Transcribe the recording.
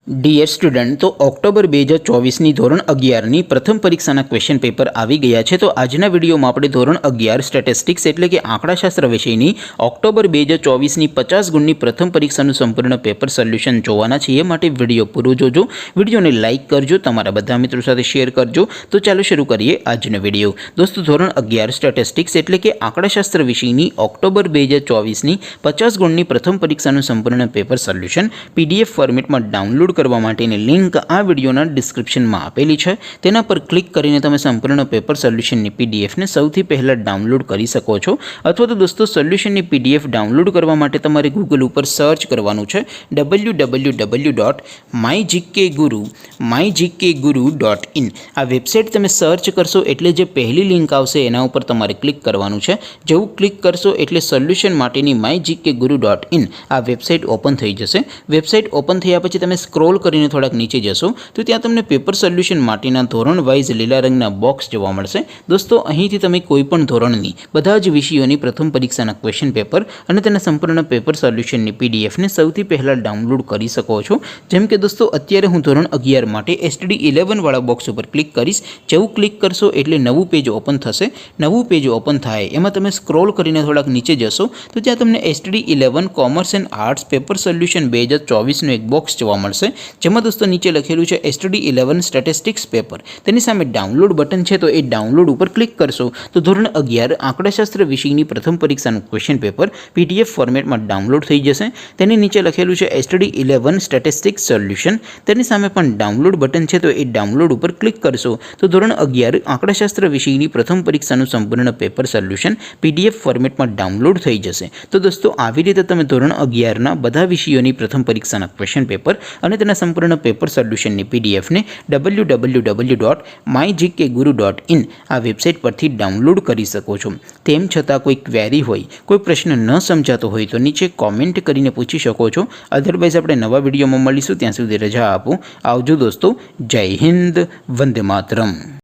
Dear student, તો October 2024ની ધોરણ 11ની પ્રથમ પરીક્ષાના ક્વેશ્ચન પેપર આવી ગયા છે। તો આજના વિડીયોમાં આપણે ધોરણ 11 સ્ટેટિસ્ટિક્સ એટલે કે આંકડાશાસ્ત્ર વિષયની ઓક્ટોબર 2024ની 50 ગુણની પ્રથમ પરીક્ષાનું સંપૂર્ણ પેપર સોલ્યુશન જોવાના છે। એ માટે વિડીયો પૂરો જોજો, વિડીયોને લાઇક કરજો, તમારા બધા મિત્રો સાથે શેર કરજો। તો ચાલો શરૂ કરીએ આજનો વિડીયો। દોસ્તો, ધોરણ 11 સ્ટેટિસ્ટિક્સ એટલે કે આંકડાશાસ્ત્ર વિષયની ઓક્ટોબર 2024ની 50 ગુણની પ્રથમ પરીક્ષાનું સંપૂર્ણ પેપર સોલ્યુશન PDF ફોર્મેટમાં ડાઉનલોડ કરવા માટેની લિંક આ વિડીયોના ડિસ્ક્રિપ્શનમાં આપેલી છે। તેના પર ક્લિક કરીને તમે સંપૂર્ણ પેપર સોલ્યુશનની પીડીએફને સૌથી પહેલાં ડાઉનલોડ કરી શકો છો। અથવા તો દોસ્તો, સોલ્યુશનની પીડીએફ ડાઉનલોડ કરવા માટે તમારે ગૂગલ ઉપર સર્ચ કરવાનું છે www.mygkguru.in। આ વેબસાઇટ તમે સર્ચ કરશો એટલે જે પહેલી લિંક આવશે એના ઉપર તમારે ક્લિક કરવાનું છે। જેવું ક્લિક કરશો એટલે સોલ્યુશન માટેની mygkguru.in આ વેબસાઇટ ઓપન થઈ જશે। વેબસાઇટ ઓપન થયા પછી તમે સ્ક્રોલ કરીને થોડાક નીચે જશો તો ત્યાં તમને પેપર સોલ્યુશન માટેના ધોરણ વાઇઝ લીલા રંગના બોક્સ જોવા મળશે। દોસ્તો, અહીંથી તમે કોઈપણ ધોરણની બધા જ વિષયોની પ્રથમ પરીક્ષાના ક્વેશ્ચન પેપર અને તેના સંપૂર્ણ પેપર સોલ્યુશનની પીડીએફને સૌથી પહેલાં ડાઉનલોડ કરી શકો છો। જેમ કે દોસ્તો, અત્યારે હું ધોરણ 11 માટે STD11 વાળા બોક્સ ઉપર ક્લિક કરીશ। જેવું ક્લિક કરશો એટલે નવું પેજ ઓપન થશે। નવું પેજ ઓપન થાય એમાં તમે સ્ક્રોલ કરીને થોડાક નીચે જશો તો ત્યાં તમને STD11 commerce and arts paper solution 2024નું એક બોક્સ જોવા મળશે, જેમાં દોસ્તો નીચે લખેલું છે STD11 સ્ટેટિસ્ટિક્સ પેપર। તેની સામે ડાઉનલોડ બટન છે, તો એ ડાઉનલોડ ઉપર ક્લિક કરશો તો ધોરણ 11 આંકડાશાસ્ત્ર વિષયની પ્રથમ પરીક્ષાનું ક્વેશ્ચન પેપર PDF ફોર્મેટમાં ડાઉનલોડ થઈ જશે। તેની નીચે લખેલું છે STD11 સ્ટેટિસ્ટિક્સ સોલ્યુશન। તેની સામે પણ ડાઉનલોડ બટન છે, તો એ ડાઉનલોડ ઉપર ક્લિક કરશો તો ધોરણ 11 આંકડાશાસ્ત્ર વિષયની પ્રથમ પરીક્ષાનું સંપૂર્ણ પેપર સોલ્યુશન PDF ફોર્મેટમાં ડાઉનલોડ થઈ જશે। તો દોસ્તો, આવી રીતે તમે ધોરણ 11ના બધા વિષયોની પ્રથમ પરીક્ષાના ક્વેશ્ચન પેપર અને તેના સંપૂર્ણ પેપર સોલ્યુશનની પીડીએફને www.mygkguru.in આ વેબસાઇટ પરથી ડાઉનલોડ કરી શકો છો। તેમ છતાં કોઈ ક્વેરી હોય, કોઈ પ્રશ્ન ન સમજાતો હોય તો નીચે કોમેન્ટ કરીને પૂછી શકો છો। અધરવાઇઝ આપણે નવા વિડીયોમાં મળીશું, ત્યાં સુધી રજા આપો। આવજો દોસ્તો, જય હિન્દ, વંદે માતરમ।